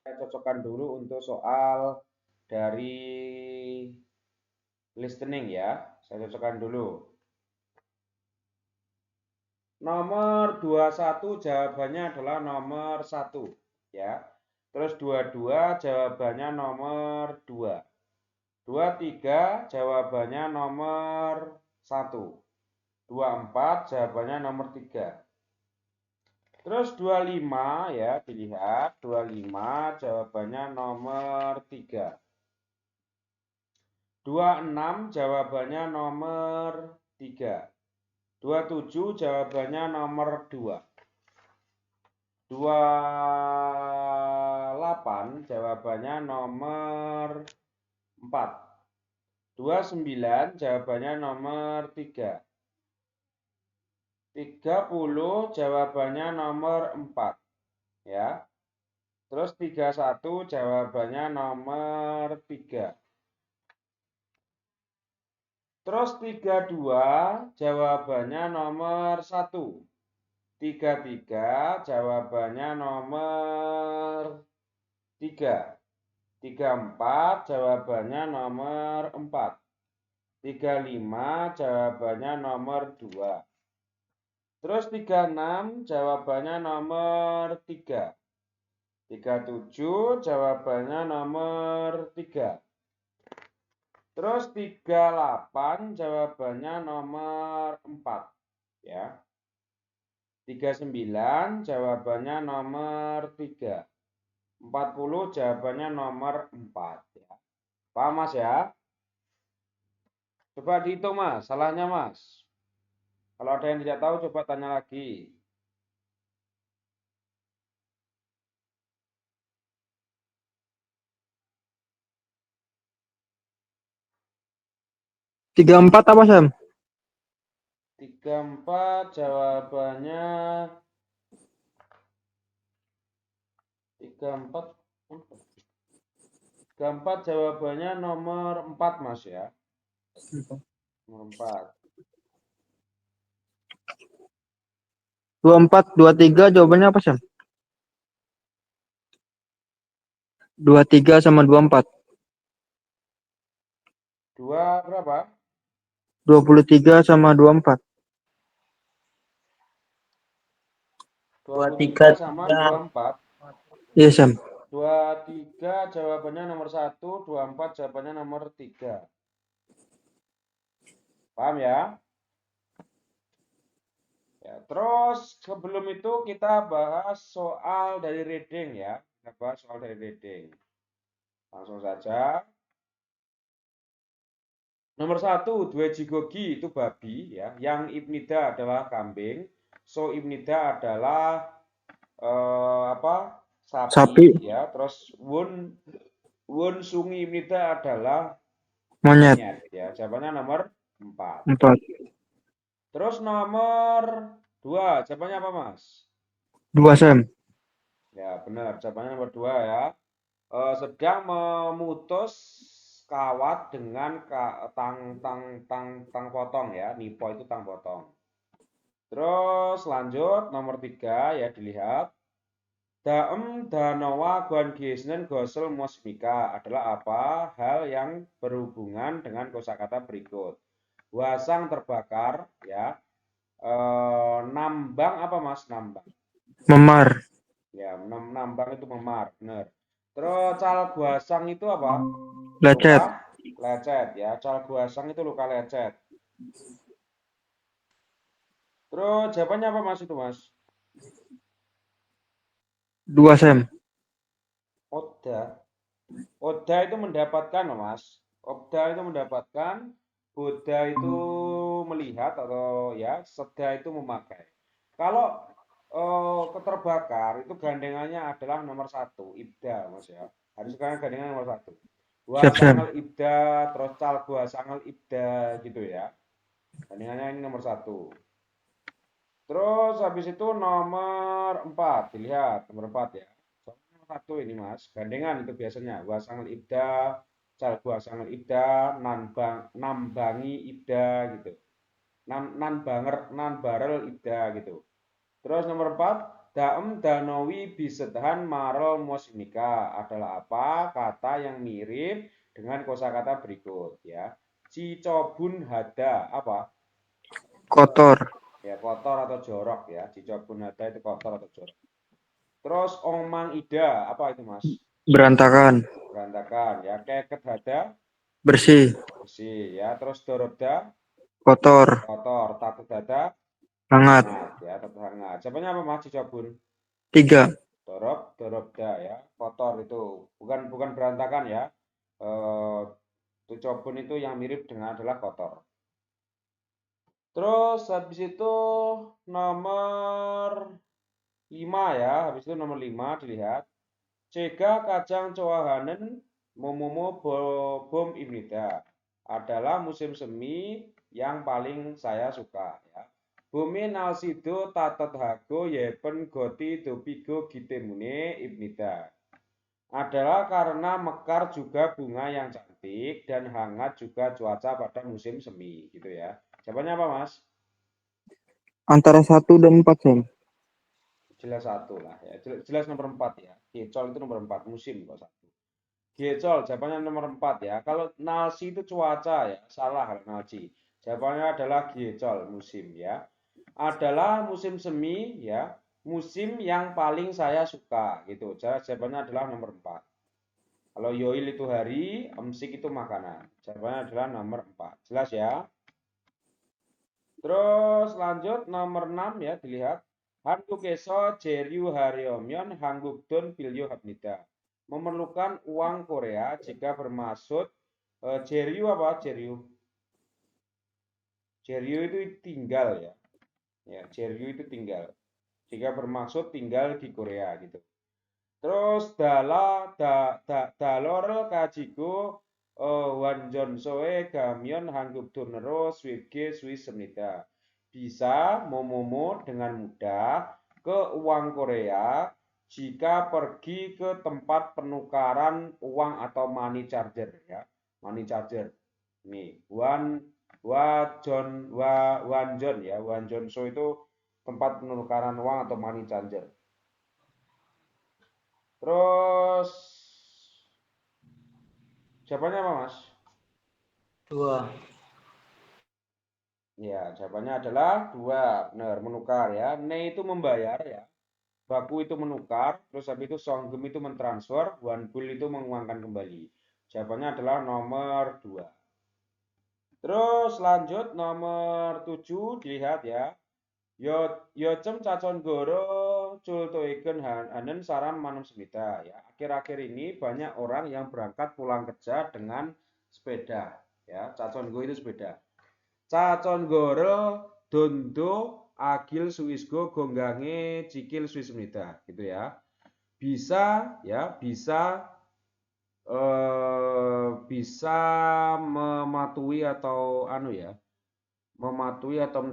Saya cocokkan dulu untuk soal dari listening ya. Saya cocokkan dulu. Nomor 21 jawabannya adalah nomor 1 ya. Terus 22 jawabannya nomor 2. 23 jawabannya nomor 1. 24 jawabannya nomor 3. Terus 25 ya, dilihat 25 jawabannya nomor 3. 26 jawabannya nomor 3. 27 jawabannya nomor 2. 28 jawabannya nomor 4. 29 jawabannya nomor 3. 30 jawabannya nomor 4 ya. Terus 31 jawabannya nomor 3. Terus 32 jawabannya nomor 1. 33 jawabannya nomor 3. 34 jawabannya nomor 4. 35 jawabannya nomor 2. Terus 36 jawabannya nomor 3. 37 jawabannya nomor 3. Terus 38 jawabannya nomor 4 ya. 39 jawabannya nomor 3. 40 jawabannya nomor 4 ya. Paham Mas ya? Coba dihitung Mas, salahnya Mas. Kalau ada yang tidak tahu coba tanya lagi. 34 apa, Sam? 34 jawabannya 34 jawabannya nomor 4 Mas ya. Nomor 4. 24, 23 jawabannya apa, Sam? 23 sama 24. 2 berapa? 23 sama 24. 23 sama 24. Iya, Sam. 23 jawabannya nomor 1, 24 jawabannya nomor 3. Paham ya? Ya, terus sebelum itu kita bahas soal dari reading ya. Kita bahas soal dari reading. Langsung saja. Nomor 1, dua jigogi itu babi ya. Yang ibnida adalah kambing. So ibnida adalah apa? Sapi ya. Terus wun sungi ibnida adalah Monyet. monyet ya. Jawabannya nomor 4. 4. Terus nomor 2, jawabannya apa Mas? 2, Sam. Ya benar, jawabannya nomor 2 ya. Sedang memutus kawat dengan tang potong ya. Nipo itu tang potong. Terus lanjut nomor 3 ya dilihat. Daem danowa guan giesnen gosel mosmika adalah apa? Hal yang berhubungan dengan kosakata berikut. Wasang terbakar ya. Nambang apa Mas? Nambang. Memar. Ya, nambang itu memar, benar. Terus cal guasang itu apa? Luka Lecet. lecet ya. Cal guasang itu luka lecet. Terus jawabannya apa Mas itu Mas? 2, Sam. Oda. Oda itu mendapatkan loh Mas. Oda itu mendapatkan. Boda itu melihat atau ya. Seda itu memakai. Kalau keterbakar itu gandengannya adalah nomor 1, ibda Mas ya. Harus sekarang gandengan nomor 1. Siap, Sam. Sangel ibda, terus cal sangel ibda gitu ya. Gandengannya ini nomor 1. Terus habis itu nomor 4, dilihat nomor 4 ya. Soalnya nomor 1 ini Mas, gandengan itu biasanya. Sangel ibda, cal sangel ibda, nambangi ibda gitu. Nan barel ibda gitu. Terus nomor 4, Daem danowi bisedhan marel mosnika adalah apa? Kata yang mirip dengan kosakata berikut ya. Cicobun hada apa? Kotor. Ya kotor atau jorok ya. Cicobun hada itu kotor atau jorok. Terus omang ida apa itu Mas? Berantakan. Berantakan ya. Keket hada Bersih. bersih ya. Terus dorodda Kotor. kotor. Tatut hada Hangat. hangat ya. Tatut hangat. Jawabannya apa Mas? Cicobun. 3. Dorobda ya, kotor itu. Bukan berantakan ya. Eh, Tucobun itu yang mirip dengan adalah kotor. Terus habis itu nomor 5 ya. Habis itu nomor 5 dilihat. Cega kacang cowahanen momomo bom imnida adalah musim semi yang paling saya suka ya. Bumi nalsido tatot hago yepen goti dopigo gitemune ibnida adalah karena mekar juga bunga yang cantik dan hangat juga cuaca pada musim semi gitu ya. Jawabannya apa Mas? Antara 1 dan 4 Sam. Jelas satu lah ya. Jelas nomor 4 ya. Gecol itu nomor 4 musim kok satu. Gecol jawabannya nomor 4 ya. Kalau nalsi itu cuaca ya. Salah nalsi. Jawabannya adalah gecol musim ya. Adalah musim semi ya. Musim yang paling saya suka gitu. Jawabannya adalah nomor 4. Kalau yoil itu hari, emsik itu makanan. Jawabannya adalah nomor 4. Jelas ya? Terus lanjut nomor 6 ya dilihat. Hantu keso Jeryu Haryomyon Hanggukdon Pilyo Habnida. Memerlukan uang Korea jika bermaksud Jeryu apa? Jeryu. Jeryu itu tinggal ya. Ya, Jeryu itu tinggal. Jika bermaksud tinggal di Korea gitu. Terus dalor kajigo wanjonsoe gamyon hangguk donero swibge swiss semnida. Bisa momomo dengan mudah ke uang Korea jika pergi ke tempat penukaran uang atau money charger ya. Money charger. Nih, wanjon ya. Wanjonso itu tempat penukaran uang atau money changer. Terus jawabannya apa Mas? 2. Ya, jawabannya adalah 2. Benar, menukar ya. Ne itu membayar ya. Baku itu menukar, terus habis itu songgem itu mentransfer, wanbul itu menguangkan kembali. Jawabannya adalah nomor 2. Terus lanjut nomor 7 dilihat ya. Yo Yocem Cacon Goro Cultoiken Hanen Saran Manum Semita ya. Akhir-akhir ini banyak orang yang berangkat pulang kerja dengan sepeda ya. Cacon Go itu sepeda. Cacon Goro Dondo Agil Suisgo Gonggange Cikil Suis Semita gitu ya. Bisa ya, bisa mematuhi atau anu ya, mematuhi atau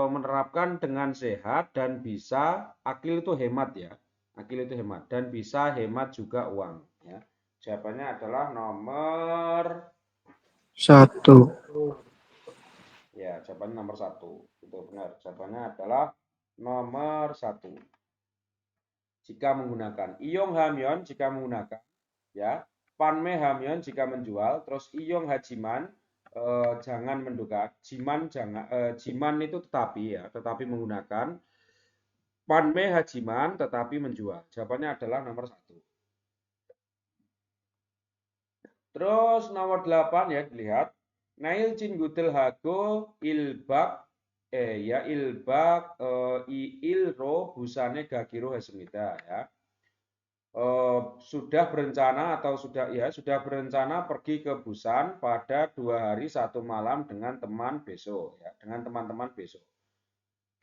menerapkan dengan sehat dan bisa akil itu hemat ya, akil itu hemat dan bisa hemat juga uang ya. Jawabannya adalah nomor 1. ya, jawabannya nomor 1 itu benar. Jawabannya adalah nomor 1 jika menggunakan. Iyong hamyon jika menggunakan ya. Panme hamyon jika menjual. Terus iyong hajiman jangan menduga. Jiman itu tetapi ya, tetapi menggunakan. Panme hajiman tetapi menjual. Jawabannya adalah nomor 1. Terus nomor 8 ya dilihat. Nail cinggudel hago ilbak ilbak ilro busane gakiro hasemida ya. Sudah berencana atau sudah berencana pergi ke Busan pada 2 hari 1 malam dengan teman besok ya, dengan teman-teman besok.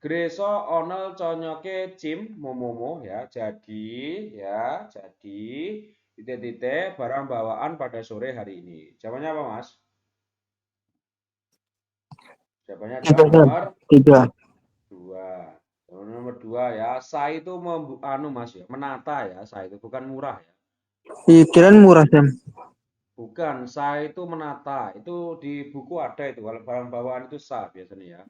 Greso onel conyoke cim momomo ya. Jadi titik-titik barang bawaan pada sore hari ini. Jawabannya apa, Mas? Jawabannya adalah 3 Sam. nomor 3. 2. Nomor 2 ya. Saya itu Mas ya, menata ya, saya itu bukan murah ya. Kirain murah Sam. Bukan, saya itu menata. Itu di buku ada itu. Kalau barang bawaan itu sah biasanya ya.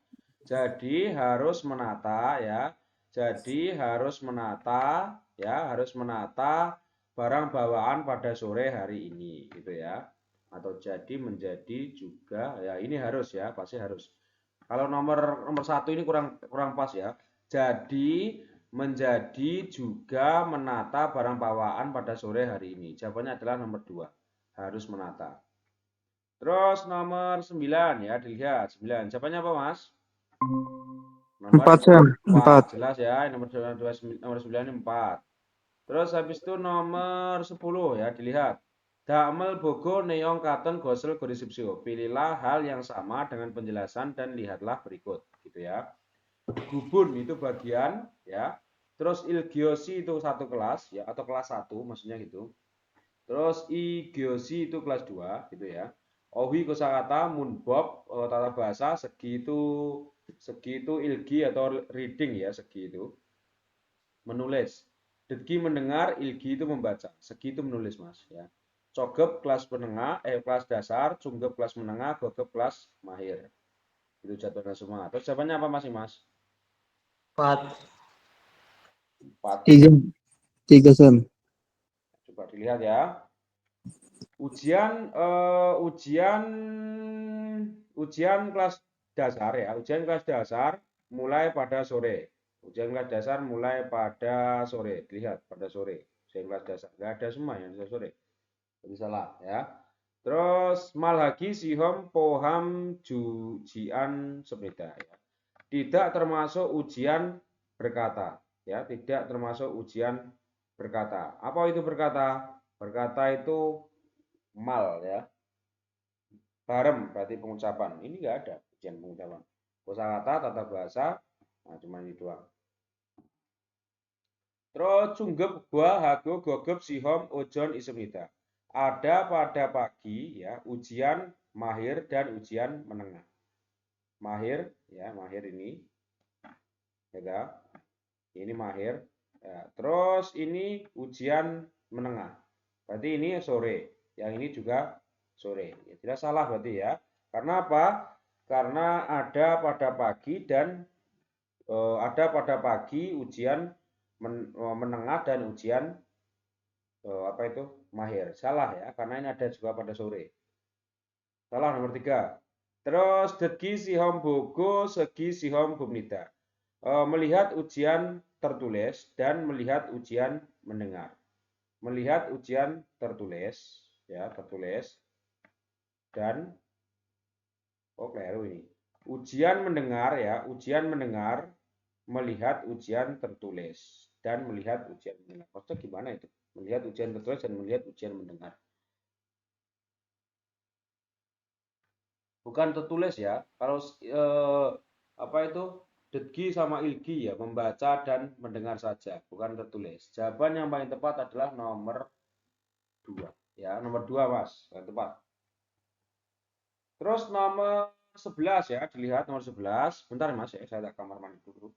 Jadi harus menata ya. Jadi harus menata, ya, harus menata barang bawaan pada sore hari ini, gitu ya. Atau jadi menjadi juga, ya ini harus ya, pasti harus. Kalau nomor nomor satu ini kurang kurang pas ya. Jadi menjadi juga menata barang bawaan pada sore hari ini. Jawabannya adalah nomor dua, harus menata. Terus nomor 9 ya, dilihat 9. Jawabannya apa, Mas? Nomor 4 Sam. 4. 4. Jelas ya, nomor 9 ini 4. Terus habis itu nomor 10 ya, dilihat. Damel bogo neong katon gosel gorisipsio. Pilihlah hal yang sama dengan penjelasan dan lihatlah berikut, gitu ya. Gubun itu bagian ya. Terus ilgiosi itu satu kelas ya, atau kelas 1 maksudnya gitu. Terus igiosi itu kelas 2 gitu ya. Ohi kosakata, munbob, tata bahasa, segi itu ilgi atau reading ya, segi itu menulis. Degi mendengar, ilgi itu membaca. Segi itu menulis, Mas ya. Cogep kelas menengah, kelas dasar, cunggep kelas menengah, gogep kelas mahir. Itu jadwalnya semua. Terus jawabannya apa masih, Mas? 4. 4. 3. 3 Sam. Coba dilihat ya. Ujian kelas dasar ya. Ujian kelas dasar mulai pada sore. Ujian kelas dasar mulai pada sore. Lihat pada sore. Ujian kelas dasar. Enggak ada semua yang bisa sore. Jadi salah ya. Terus malhagi sihom poham jujian sepeda ya. Tidak termasuk ujian berkata ya, tidak termasuk ujian berkata. Apa itu berkata? Berkata itu mal ya. Barem berarti pengucapan. Ini enggak ada ujian pengucapan. Kosakata, tata bahasa, nah cuma ini doang. Terus cunggep gua hago gogep sihom ojon isemida. Ada pada pagi ya ujian mahir dan ujian menengah. Mahir ya, mahir ini ya, ini mahir. Ya, terus ini ujian menengah. Berarti ini sore. Yang ini juga sore. Ya, tidak salah berarti ya. Karena apa? Karena ada pada pagi dan ada pada pagi ujian menengah dan ujian apa itu mahir. Salah ya, karena ini ada juga pada sore. Salah nomor 3. Terus degi sihom bogo segi sihom bumnida. Melihat ujian tertulis dan melihat ujian mendengar. Melihat ujian tertulis ya, tertulis dan keliru ini. Ujian mendengar ya, ujian mendengar, melihat ujian tertulis dan melihat ujian mendengar. Maksudnya gimana itu? Melihat ujian tertulis dan melihat ujian mendengar. Bukan tertulis ya. Kalau apa itu? Degi sama ilgi ya, membaca dan mendengar saja, bukan tertulis. Jawaban yang paling tepat adalah nomor 2. Ya, nomor 2, Mas. Yang tepat. Terus nomor 11 ya, dilihat nomor 11. Bentar Mas ya, saya tak kamar mandi dulu.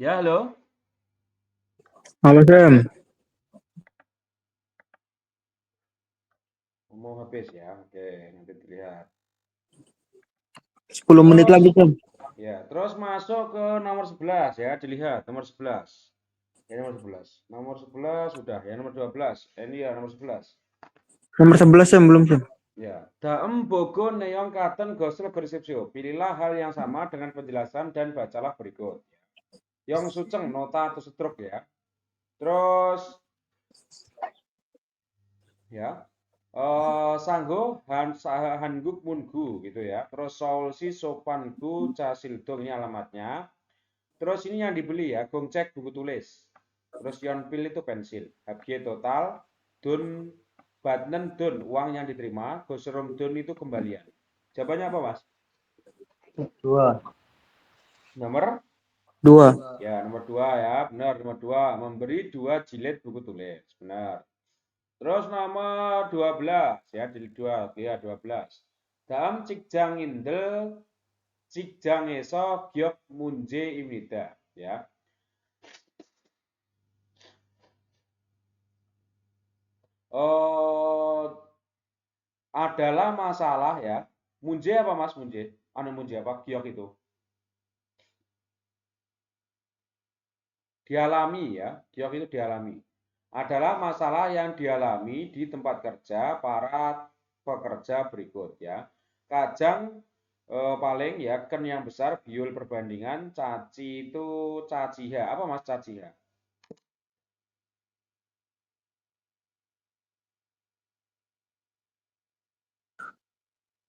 Ya, halo. Halo Sam, Mau habis ya. Oke, nanti dilihat. 10 menit Terus lagi Sam. ya, terus masuk ke nomor 11 ya, dilihat nomor 11. Ya, nomor 11. Nomor 11 sudah ya, nomor 12. Ini ya nomor 11. Nomor 11 Sam, belum Sam. Ya, daem bogo neong katen gosel gersipsio. Pilihlah hal yang sama dengan penjelasan dan bacalah berikut. Yong suceng nota atau stroke ya. Terus ya. Sanggo Hanguk Mungu gitu ya. Terus Solsi Sopangu Casildong ini alamatnya. Terus ini yang dibeli ya, Gongcek buku tulis. Terus Yonpil itu pensil. HG total, Dun Batnen Dun uang yang diterima, Goserum Dun itu kembalian. Jawabannya apa, Mas? 2. Nomor 2. ya, nomor 2 ya, benar nomor 2 memberi 2 jilid buku tulis. Benar. Terus nomor 12 ya, jilid 2 ya 12. Dalam Cikjang Indel Cikjang Eso Gyok Munje Imnida ya. Adalah masalah ya. Munje apa Mas Munje? Anu Munje apa? Giok itu. dialami ya, giok itu dialami. Adalah masalah yang dialami di tempat kerja para pekerja berikut ya. Kajang paling ya, ken yang besar, biul perbandingan, caci itu caciha. Apa Mas caciha?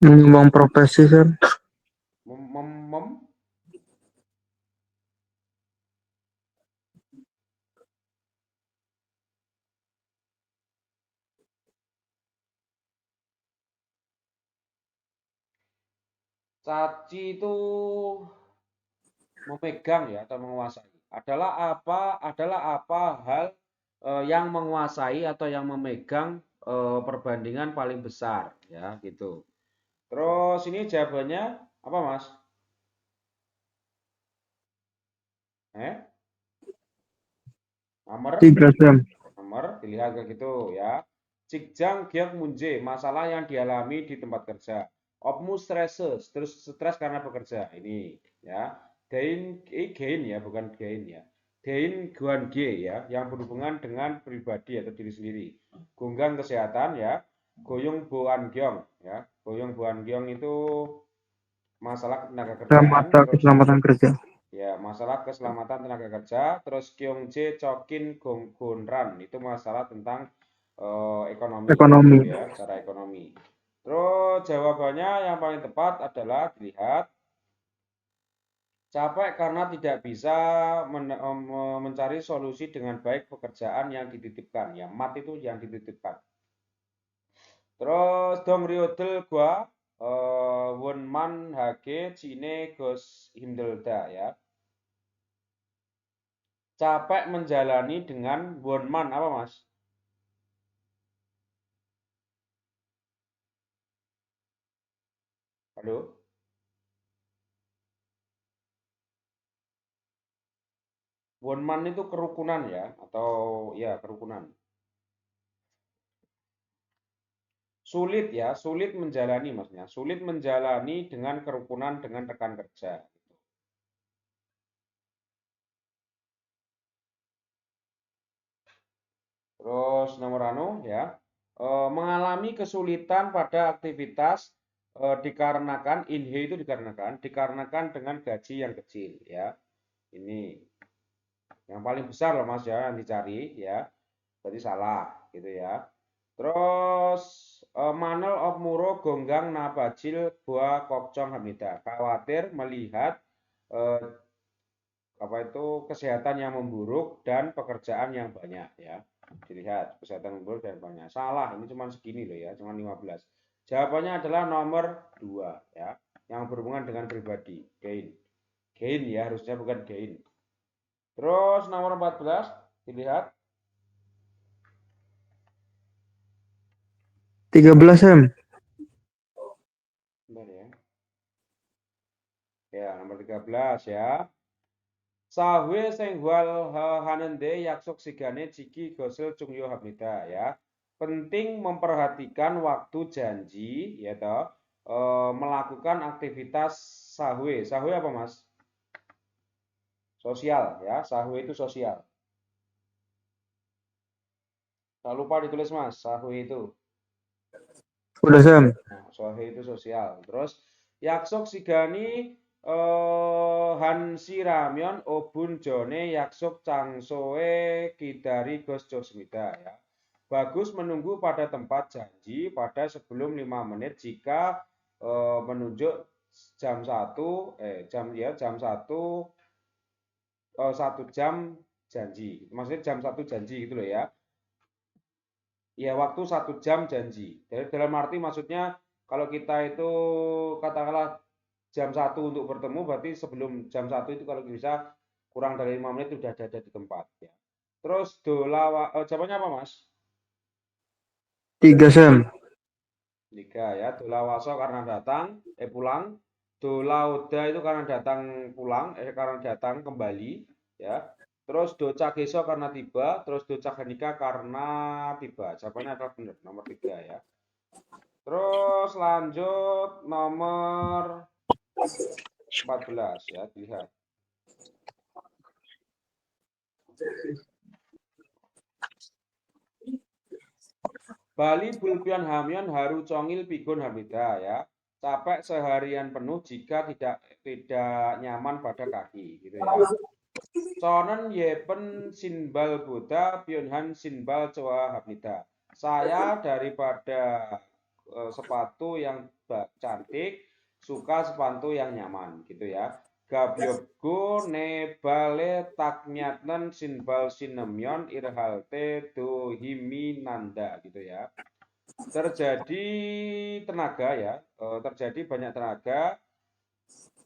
Menimbang profesi, Sam. Mem, mem, mem, caci itu memegang ya atau menguasai. Adalah apa hal yang menguasai atau yang memegang perbandingan paling besar ya gitu. Terus ini jawabannya apa Mas? Eh? Nomor 3, Sam. dilihat kayak gitu ya. Cikjang giok munje, masalah yang dialami di tempat kerja. Opmu stresses, terus stres karena bekerja. Ini ya. Gain ya, bukan gain ya. Gain guan G ya, yang berhubungan dengan pribadi atau diri sendiri. Gunggang kesehatan ya. Goyong boan gyong ya. Goyong boan gyong itu masalah tenaga kerjaan, Mata terus keselamatan kerja. ya, masalah keselamatan tenaga kerja. Terus Kyungjae Chokin Gonran itu masalah tentang ekonomi Ekonomi. gitu ya, cara ekonomi. Terus jawabannya yang paling tepat adalah dilihat capek karena tidak bisa mencari solusi dengan baik pekerjaan yang dititipkan. Ya, mat itu yang dititipkan. Terus dong riodel gua Wonman Hage Cine Gos Himdelda ya. Capek menjalani dengan Wonman apa Mas? Halo? Wonman itu kerukunan ya atau ya kerukunan. Sulit ya, sulit menjalani maksudnya. Sulit menjalani dengan kerukunan dengan rekan kerja. Terus nomor anu ya, mengalami kesulitan pada aktivitas dikarenakan inhe itu dikarenakan dengan gaji yang kecil ya. Ini yang paling besar loh Mas ya yang dicari ya. Berarti salah gitu ya. Terus Manel of Muro Gonggang Nabajil Boa Kokcong Hamida. Khawatir melihat eh, apa itu kesehatan yang memburuk dan pekerjaan yang banyak ya. Dilihat kesehatan memburuk dan banyak. Salah, ini cuma segini loh ya, cuma 15. Jawabannya adalah nomor 2 ya, yang berhubungan dengan pribadi, gain. Gain ya, harusnya bukan gain. Terus nomor 14 dilihat 13, Sam. bentar ya. Ya, nomor 13 ya. Sahwe sing hwal hanende yaksuk sigane ciki gosel cungyo hamida ya. Penting memperhatikan waktu janji ya toh melakukan aktivitas sahwe. Sahwe apa Mas? Sosial ya. Sahwe itu sosial. Tak lupa ditulis Mas, sahwe itu. Udah, Sam. Nah, sahwe itu sosial. Terus yaksuk sigani Hansi Ramyon Obun Jone Yaksuk Changsoe Kidari Gos Josmida ya. Bagus menunggu pada tempat janji pada sebelum 5 menit jika menunjuk jam 1 1 jam janji. Maksudnya jam 1 janji gitu loh ya. Ya waktu 1 jam janji. Jadi dalam arti maksudnya kalau kita itu katakanlah jam 1 untuk bertemu berarti sebelum jam 1 itu kalau bisa kurang dari 5 menit sudah ada di tempat ya. Terus jawabannya apa Mas? 3, Sam. 3 ya. Dolawaso karena datang pulang. Dolauda itu karena datang pulang karena datang kembali ya. Terus doca geso karena tiba, terus doca genika karena tiba. Jawabannya adalah benar nomor 3 ya. Terus lanjut nomor 14 ya, dilihat. Bali Bulpion Hamyon Haru Congil Pigun Hamida ya. Capek seharian penuh jika tidak nyaman pada kaki gitu ya. Sonen Yepen Sinbal Buddha Byunhan Sinbal Choa Hamida. Saya daripada sepatu yang cantik, suka sepatu yang nyaman gitu ya. Gabyoggo nebale taknyatnen sinbal sinemyon irhalte dohimi nanda gitu ya. Terjadi tenaga ya, terjadi banyak tenaga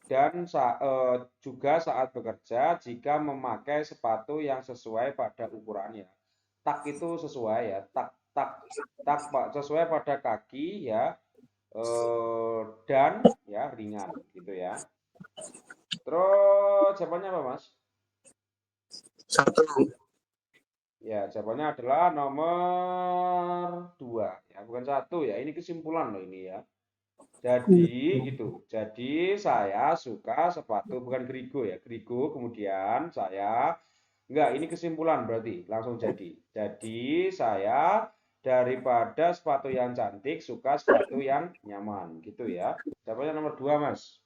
dan juga saat bekerja jika memakai sepatu yang sesuai pada ukurannya. Tak itu sesuai ya, tak sesuai pada kaki ya, dan ya ringan gitu ya. Terus jawabannya apa, Mas? 1. Ya, jawabannya adalah nomor 2 ya, bukan 1 ya. Ini kesimpulan loh ini ya. Jadi gitu. Jadi saya suka sepatu bukan Grigo ya. Grigo kemudian saya enggak, ini kesimpulan berarti langsung jadi. Jadi saya daripada sepatu yang cantik suka sepatu yang nyaman gitu ya. Jawabannya nomor 2, Mas.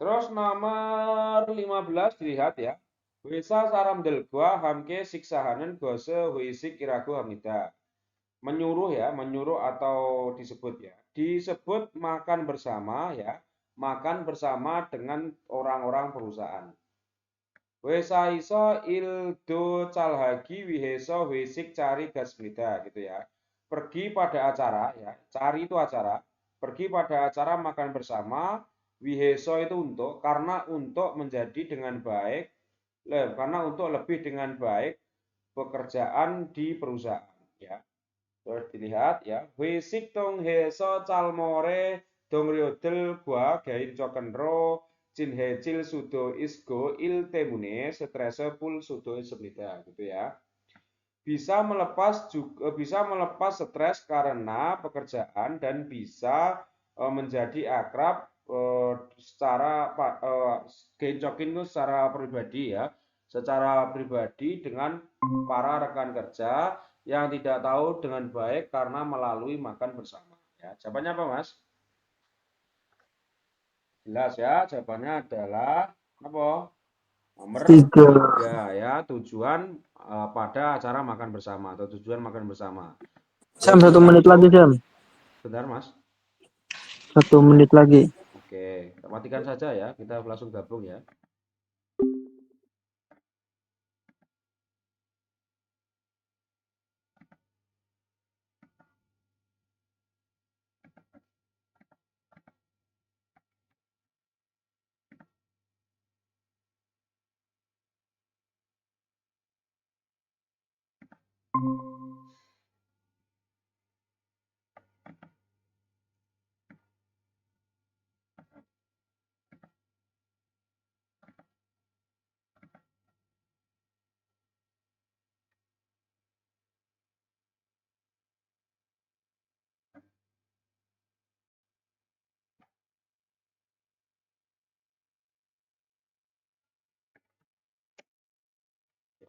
Terus nomor 15 dilihat ya. Wisa saramdel gua hamke siksahanen gose huisik iraku hamida. Menyuruh ya, menyuruh atau disebut ya. Disebut makan bersama ya. Makan bersama dengan orang-orang perusahaan. Wesa iso ildo calhagi wiheso wisik cari gasmida gitu ya. Pergi pada acara ya. Cari itu acara. Pergi pada acara makan bersama. Wiheso itu untuk, karena untuk menjadi dengan baik, karena untuk lebih dengan baik pekerjaan di perusahaan ya. Terus dilihat ya, wisik tong heso calmore dong riodel gua gain cokenro cin hecil sudo isgo il temune strese pul sudo ismida gitu ya. Bisa melepas stres karena pekerjaan dan bisa menjadi akrab secara gencokin itu secara pribadi ya, secara pribadi dengan para rekan kerja yang tidak tahu dengan baik karena melalui makan bersama ya. Jawabannya apa, Mas? Jelas ya, jawabannya adalah apa? Nomor 3. 3 ya, tujuan pada acara makan bersama atau tujuan makan bersama. Sam, Jadi 1 menit lagi, Sam. Bentar, Mas. 1 menit lagi. Oke, matikan saja ya. Kita langsung gabung ya.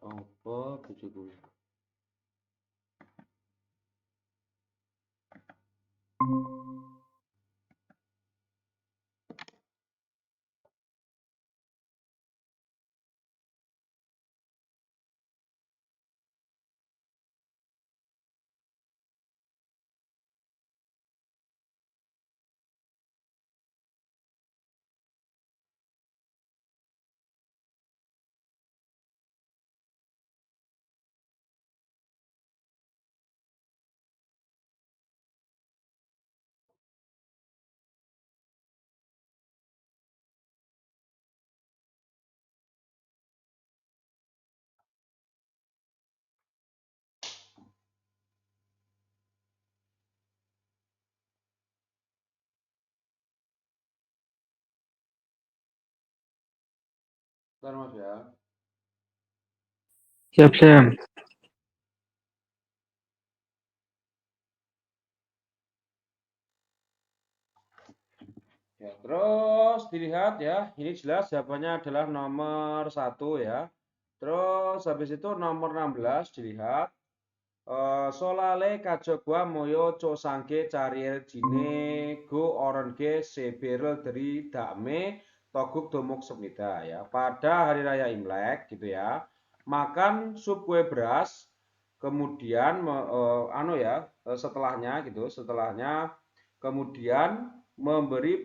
Apa bujuku? Bentar, Mas ya. Siap, Sam. Ya. Terus dilihat ya, ini jelas jawabannya adalah nomor 1 ya. Terus habis itu nomor 16 dilihat. Solale kajogwa moyo co sangge cariel jine go orenge seberel dari dame toguk domuk semida ya. Pada hari raya Imlek gitu ya. Makan sup kue beras, kemudian setelahnya gitu, setelahnya kemudian memberi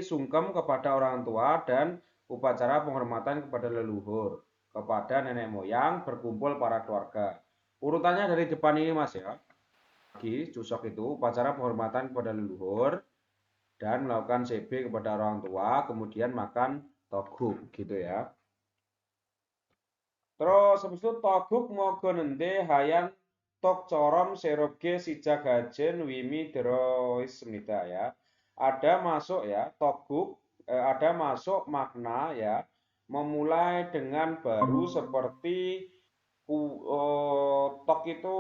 sungkem kepada orang tua dan upacara penghormatan kepada leluhur, kepada nenek moyang, berkumpul para keluarga. Urutannya dari depan ini Mas ya. Lagi cusok itu upacara penghormatan kepada leluhur dan melakukan CB kepada orang tua, kemudian makan toguk gitu ya. Terus habis itu toguk mogo nende hayang tok corom serobge sijak gajen wimi derois semita ya. Ada masuk ya toguk, ada masuk makna ya, memulai dengan baru seperti tok itu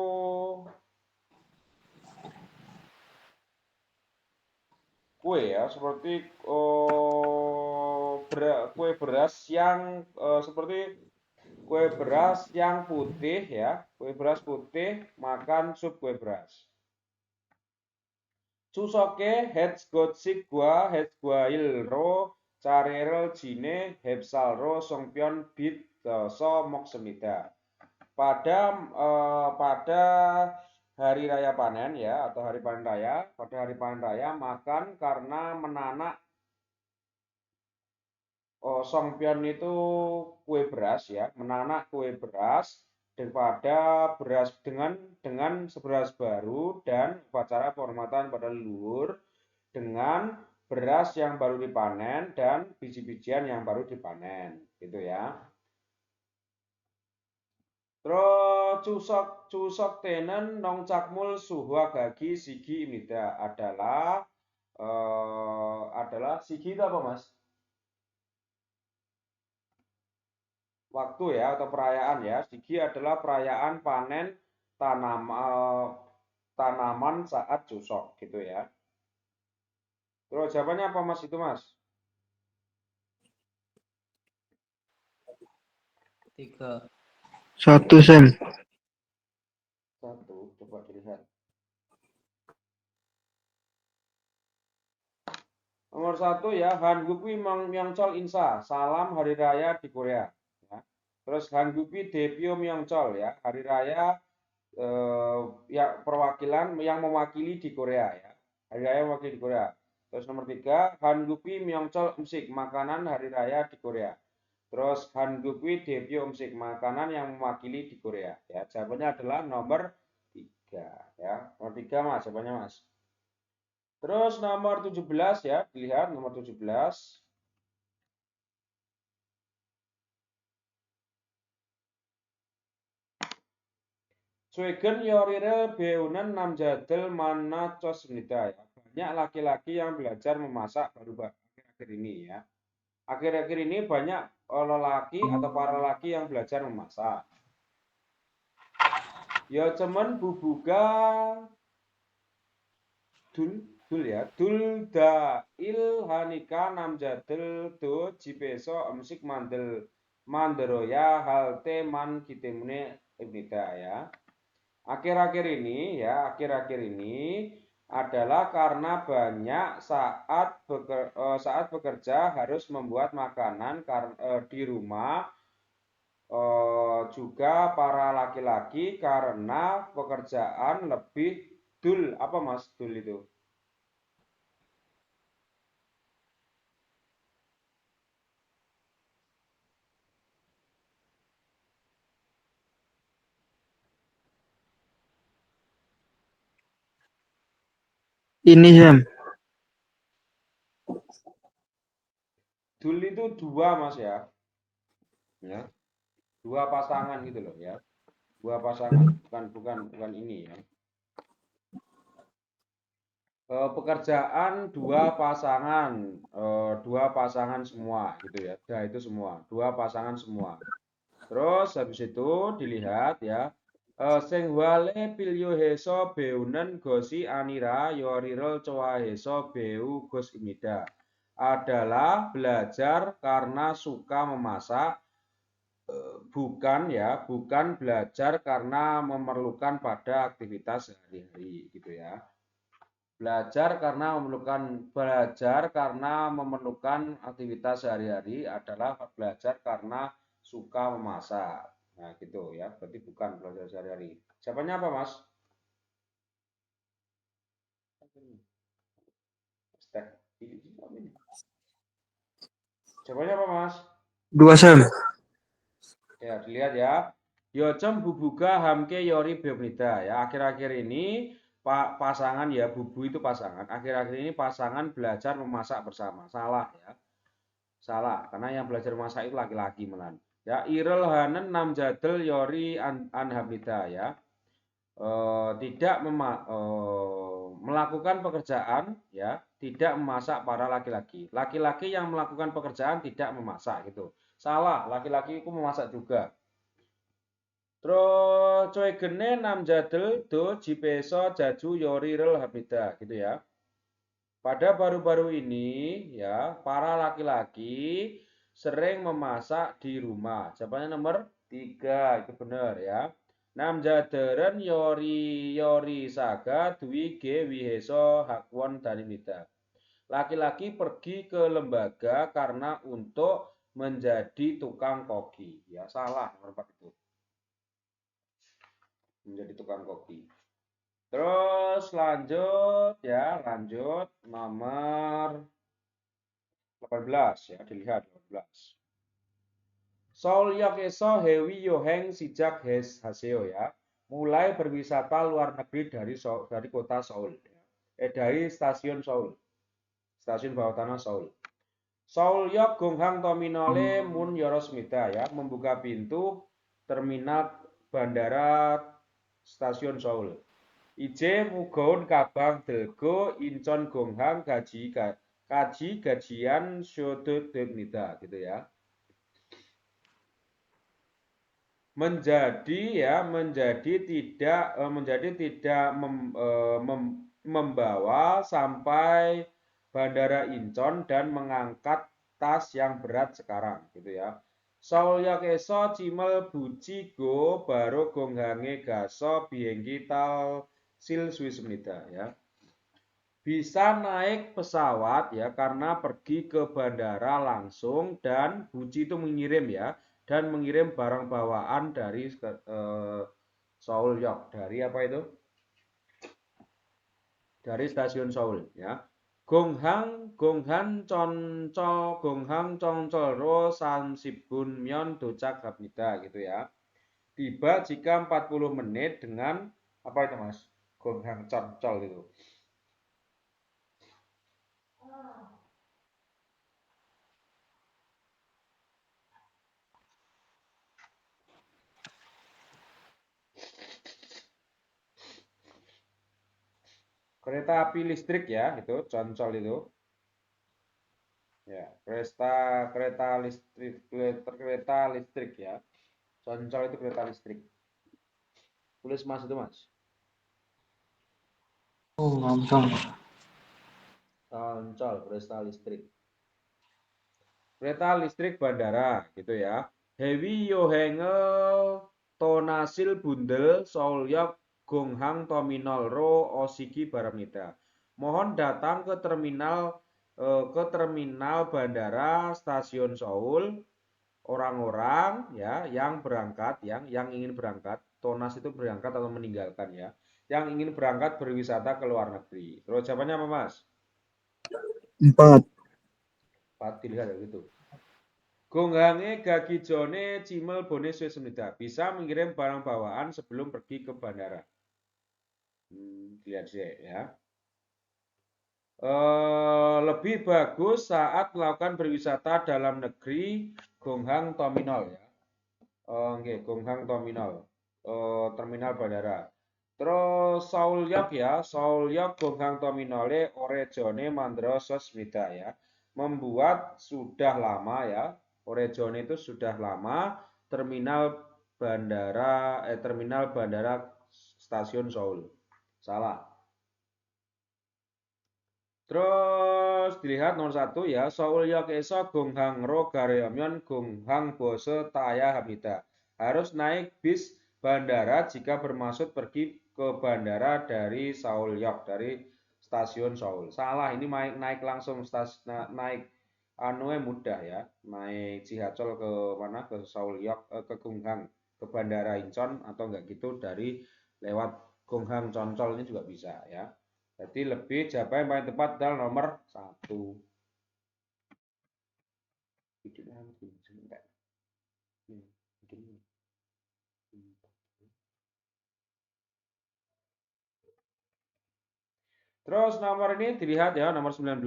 kue ya, seperti kue beras yang seperti kue beras yang putih ya, kue beras putih makan sup kue beras. Susoke hetsgotsik gua hetsguail carerel jine hepsalro songpyon bit so moksemida. Pada hari raya panen ya, atau hari panen raya, pada hari panen raya makan karena menanak songpyeon itu kue beras ya, menanak kue beras daripada beras dengan beras baru dan upacara penghormatan pada leluhur dengan beras yang baru dipanen dan biji-bijian yang baru dipanen gitu ya. Terus cusok tenen nong cakmul suhwa gagi sigi imida adalah sigi itu apa Mas? Waktu ya atau perayaan ya. Sigi adalah perayaan panen tanaman saat cusok gitu ya. Terus jawabannya apa Mas itu Mas? 3. 1 Sam. 1, coba dilihat. Nomor 1 ya, Hangukwi Myeongchol Insa, salam hari raya di Korea. Ya. Terus Hangukwi Depyo Myeongchol ya, hari raya ya perwakilan yang mewakili di Korea ya. Hari raya mewakili di Korea. Terus nomor 3, Hangukwi Myeongchol Umsik, makanan hari raya di Korea. Terus Hangukwi Depyo Umsik, makanan yang mewakili di Korea. Ya, jawabannya adalah nomor 3 ya. Nomor 3 Mas, jawabannya Mas. Terus nomor 17 ya, dilihat nomor 17. Swegen yorire beunan namjadel mana cosnida ya. Banyak laki-laki yang belajar memasak baru akhir-akhir ini ya. Akhir-akhir ini banyak lelaki atau para lelaki yang belajar memasak. Ya cuman bubuga dul ya. Dul da ilhanika namjadel do jipeso emsik manderoya halte man kitemune ibnida ya. Akhir-akhir ini adalah karena banyak saat bekerja harus membuat makanan di rumah, juga para laki-laki karena pekerjaan lebih dul. Apa Mas dul itu? Ini Sam. Dul itu dua Mas ya. Ya, dua pasangan gitu loh ya. Dua pasangan, bukan ini ya. Pekerjaan dua pasangan semua gitu ya. Itu semua, dua pasangan semua. Terus habis itu dilihat ya, Sing wale pilyo heso beunen gosi anira yorirel coa heso beu gos imida adalah belajar karena suka memasak, bukan belajar karena memerlukan pada aktivitas sehari-hari gitu ya. Belajar karena memerlukan aktivitas sehari-hari adalah belajar karena suka memasak. Nah, gitu ya. Berarti bukan belajar sehari-hari. Siapanya apa, Mas? Siapanya apa, Mas? 2 Sam. Ya, dilihat ya. Yocem bubuga hamke yori beonida ya. Akhir-akhir ini pasangan ya, bubu itu pasangan. Akhir-akhir ini pasangan belajar memasak bersama. Salah ya. Salah, karena yang belajar memasak itu laki-laki melan. Ya, irel hanen nam jadel yori anhamida ya. Tidak melakukan pekerjaan ya, tidak memasak para laki-laki. Laki-laki yang melakukan pekerjaan tidak memasak gitu. Salah, laki-laki itu memasak juga. Terus coy gene nam jadel do jipeso jaju yori rel hamida gitu ya. Pada baru-baru ini ya, para laki-laki sering memasak di rumah. Jawabannya nomor 3, itu benar ya. Nam jaderen yori saga dwi ge wiheso hakwon danimida. Laki-laki pergi ke lembaga karena untuk menjadi tukang koki. Ya, salah nomor 4 itu. Menjadi tukang koki. Terus lanjut ya, lanjut nomor 18 ya, dilihat 18. Seoul Yakeso Hewi Yoheng sejak Haseo ya, mulai berwisata luar negeri dari kota Seoul ya. Dari stasiun Seoul, stasiun bawah tanah Seoul. Seoul Yok Gonghang Tominole Mun Yorosmita ya, membuka pintu terminal bandara stasiun Seoul. Ije mugaun kabang delgo incon gonghang gajian syodegnida gitu ya. Menjadi tidak membawa sampai bandara Incheon dan mengangkat tas yang berat sekarang gitu ya. Seoul Yakeso cimel buci go baru gonghange gaso biengki tal sil Swismida ya. Bisa naik pesawat ya karena pergi ke bandara langsung dan Buci itu mengirim ya dan mengirim barang bawaan dari Seoul Yok dari apa itu? Dari stasiun Seoul ya. Gonghang Choncol Ro Sansibun Myeon Docak Habnida gitu ya. Tiba jika 40 menit dengan apa itu Mas? Gonghang Choncol itu. Kereta api listrik ya, itu Concol itu. Ya, kereta listrik ya. Concol itu kereta listrik. Tulis Mas itu Mas. Oh, langsung. Concol kereta listrik. Kereta listrik bandara gitu ya. Hewi Yohengel Tonasil Bundel Seoul-yok Gonghang Terminal Ro Osiki Baramida. Mohon datang ke terminal bandara stasiun Seoul orang-orang ya yang ingin berangkat. Tonas itu berangkat atau meninggalkan ya. Yang ingin berangkat berwisata ke luar negeri. Terus jawabannya apa Mas? 4. Dilihat gitu. Gonghange gagijone cimel bone Swismida bisa mengirim barang bawaan sebelum pergi ke bandara. Lihat sih ya. Lebih bagus saat melakukan berwisata dalam negeri Gonghang Terminal ya. Gonghang Terminal. Terminal bandara. Terus Seoul-yok ya, Seoul-yok Gonghang Terminale Orejone Mandra Swismida ya. Membuat sudah lama ya, Orejone itu sudah lama terminal terminal bandara stasiun Seoul. Salah. Terus dilihat nomor 1 ya, Seoul-yok eso Gonghang-ro Gareomyeon Gonghang Bose Taya Hamida. Harus naik bis bandara jika bermaksud pergi ke bandara dari Seoul-yok, dari stasiun Seoul. Salah, ini naik langsung naik mudah ya. Naik Jihacheol ke mana? Ke Seoul-yok, ke Gonghang, ke bandara Incheon atau enggak gitu dari lewat Gonghang Cheoncheol ini juga bisa ya. Jadi lebih jawaban yang paling tepat adalah nomor 1. Terus nomor ini dilihat ya, nomor 19.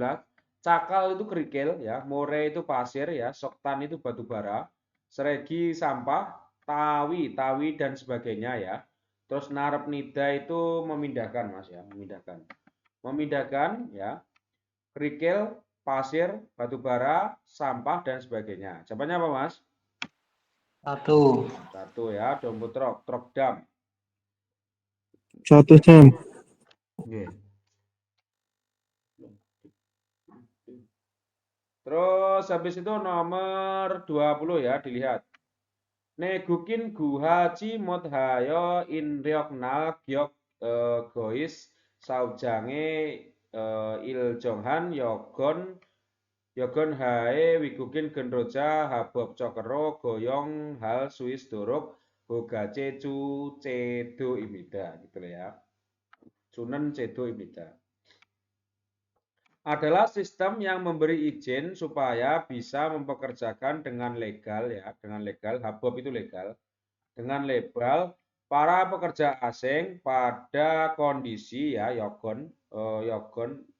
Cakal itu kerikil ya, more itu pasir ya, soktan itu batu bara, seregi sampah, tawi dan sebagainya ya. Terus narep nida itu memindahkan Mas ya, memindahkan. Memindahkan ya, kerikil, pasir, batu bara, sampah dan sebagainya. Jawabannya apa Mas? 1. 1 ya, dompet truk dam. 1 Sam. Nggih. Terus habis itu nomor 20 ya, dilihat. Negukin guhaji modhayo inryoknal gyok gois saujange iljonghan yogon hae wigukin genroja habob cokero goyong hal suis dorok hogace cu cedo imida gitu ya. Sunan cedo imida adalah sistem yang memberi izin supaya bisa mempekerjakan dengan legal ya, dengan legal, habob itu legal, dengan legal para pekerja asing pada kondisi ya yogon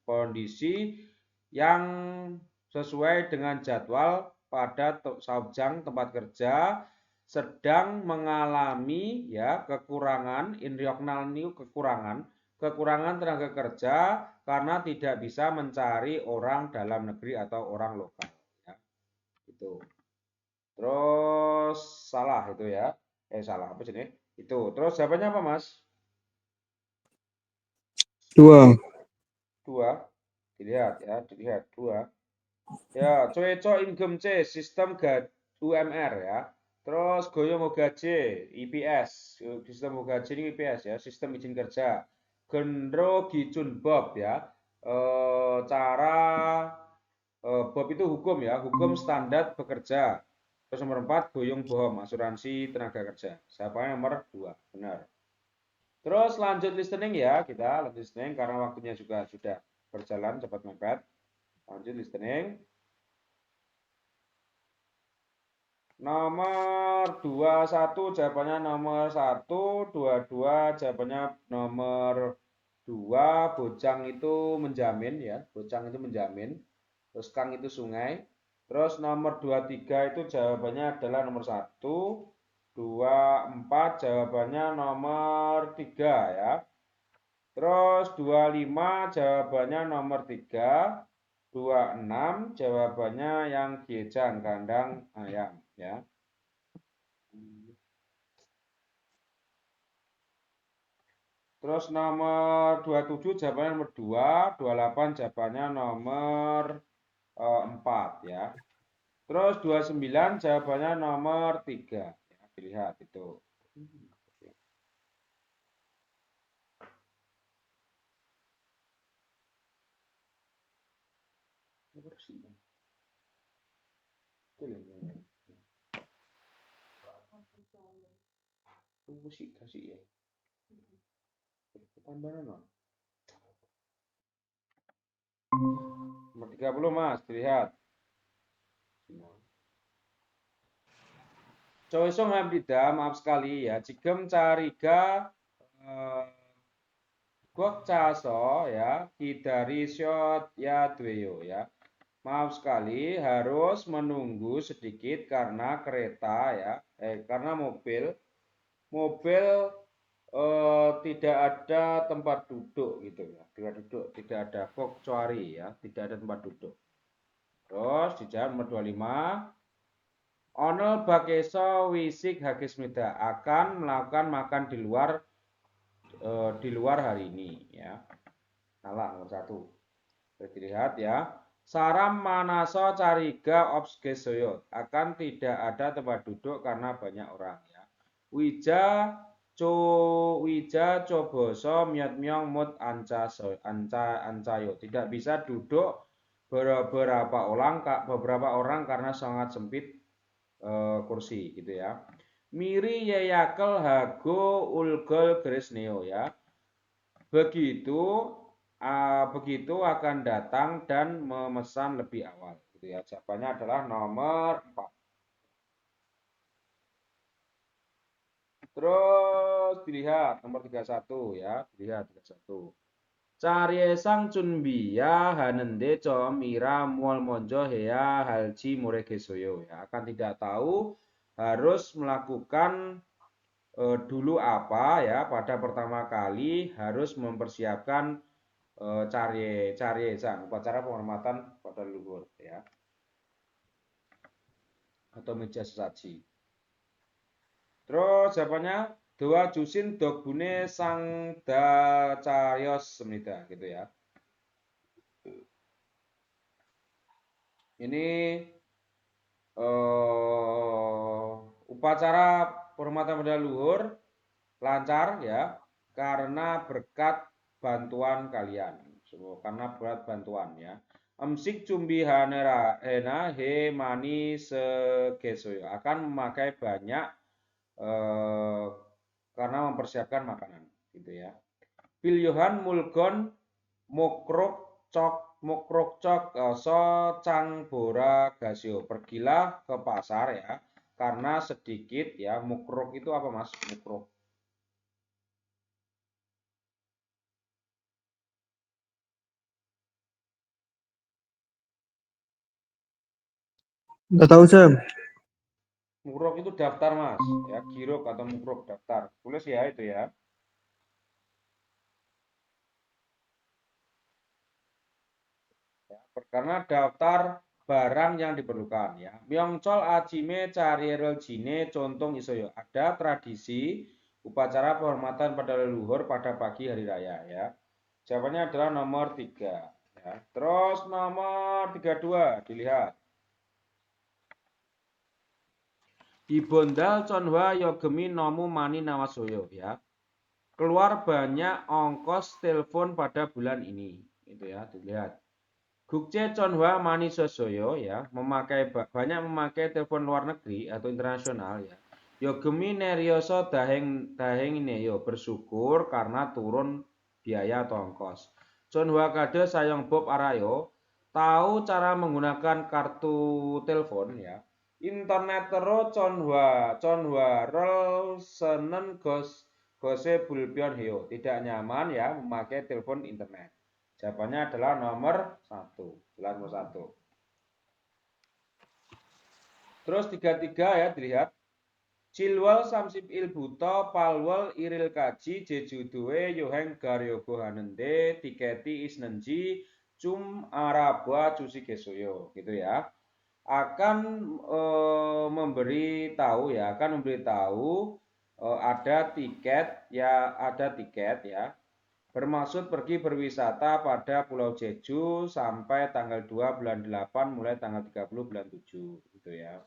kondisi yang sesuai dengan jadwal pada saujang tempat kerja sedang mengalami ya kekurangan inryoknal new kekurangan tenaga kerja karena tidak bisa mencari orang dalam negeri atau orang lokal ya. Itu. Terus salah itu ya. Salah apa sini? Itu. Terus jawabannya apa, Mas? 2. 2. Dilihat ya, dilihat 2. Ya, coeco income C sistem UMR ya. Terus goyong gaji IPS, sistem gaji ini IPS ya, sistem izin kerja. Gendro gicun Bob ya. Cara Bob itu hukum ya, hukum standar bekerja. Terus nomor 4 goyong bohong asuransi tenaga kerja. Siapa nomor 2? Benar. Terus lanjut listening ya, kita lanjut listening karena waktunya juga sudah berjalan cepat mepet. Lanjut listening. Nomor 21 jawabannya nomor 1, 22 jawabannya nomor 2, bojang itu menjamin ya, bojang itu menjamin. Terus kang itu sungai. Terus nomor 23 itu jawabannya adalah nomor 1, 2, 4 jawabannya nomor 3 ya. Terus 25 jawabannya nomor 3, 26 jawabannya yang giejang kandang ayam ya. Terus nomor 27 jawabannya nomor 2, 28 jawabannya nomor 4 ya. Terus 29 jawabannya nomor 3 ya, dilihat itu. Musik kasih ya. Tambahan no. Nomor 30 Mas, dilihat. Coisong Hamdida, maaf sekali ya. Jigem cariga gok caso ya, kidari shot ya dweyo ya. Maaf sekali harus menunggu sedikit karena kereta ya, karena mobil tidak ada tempat duduk gitu ya, tidak ada kok cuari ya, tidak ada tempat duduk. Terus di jam nomor 25 Onel Bakeso Wisik Hagismida akan melakukan makan di luar hari ini ya. Salah nomor 1. Dilihat ya. Saram Manaso Cariga Obsgesoyo akan tidak ada tempat duduk karena banyak orang ya. Wija Coboso Miat Myong Mut Ancayo tidak bisa duduk beberapa orang karena sangat sempit kursi gitu ya. Miri Yeyakel Hago Ulgol Gresneo ya. Begitu akan datang dan memesan lebih awal gitu ya. Jawabannya adalah nomor 4. Terus dilihat nomor 31 ya, dilihat 31. Sang Chunbiya Hanende Mira Mual Monjo Hea Halji Muregesoyo ya. Akan tidak tahu harus melakukan dulu apa ya pada pertama kali harus mempersiapkan Sang upacara penghormatan pada leluhur ya atau meja sesaji. Terus jawabannya Doa Jusin Dogbune Sang Dacarios Semnida gitu ya. Ini upacara penghormatan pada leluhur lancar ya karena berkat bantuan kalian. Karena berat bantuan ya. Emsik cumbi hanera hena he mani segesoyo akan memakai banyak karena mempersiapkan makanan gitu ya. Pilyohan mulgon mokrok cok so cang bora gasio pergilah ke pasar ya karena sedikit ya. Mukrok itu apa mas? Mukrok Nggak tahu, Sam. Mukrok itu daftar mas ya, girok atau mukrok daftar, tulis ya itu ya. Karena daftar barang yang diperlukan ya. Myeongchol Ajime Carierel Jine Contong Isoyo. Ada tradisi upacara penghormatan pada leluhur pada pagi hari raya ya. Jawabannya adalah nomor 3 ya. Terus nomor 32 dilihat. Ibondal Chonhwa Yogemi Nomu Mani Nawasoyo ya. Keluar banyak ongkos telepon pada bulan ini. Itu ya, dilihat. Gukce Chonhwa Mani Sosoyo ya, banyak memakai telepon luar negeri atau internasional ya. Yogemi Neryoso Daheng Neyo bersyukur karena turun biaya atau ongkos. Chonhwa Kade Sayong Bob Arayo tahu cara menggunakan kartu telepon ya. Internet terus Chonhwa rel senen gose bulpion heo tidak nyaman ya memakai telepon internet. Jawabannya adalah nomor 1. Nomor 1. Terus 33 ya dilihat. Cilwal Samsip Ilbuto Palwal Iril Kaji Jejudoe Yoheng Garyogo Hanende Tiketi Isnenji Cum Arabwa Cusi Gesoyo gitu ya. Akan memberi tahu ada tiket ya. Bermaksud pergi berwisata pada Pulau Jeju sampai tanggal 2 bulan 8 mulai tanggal 30 bulan 7 gitu ya.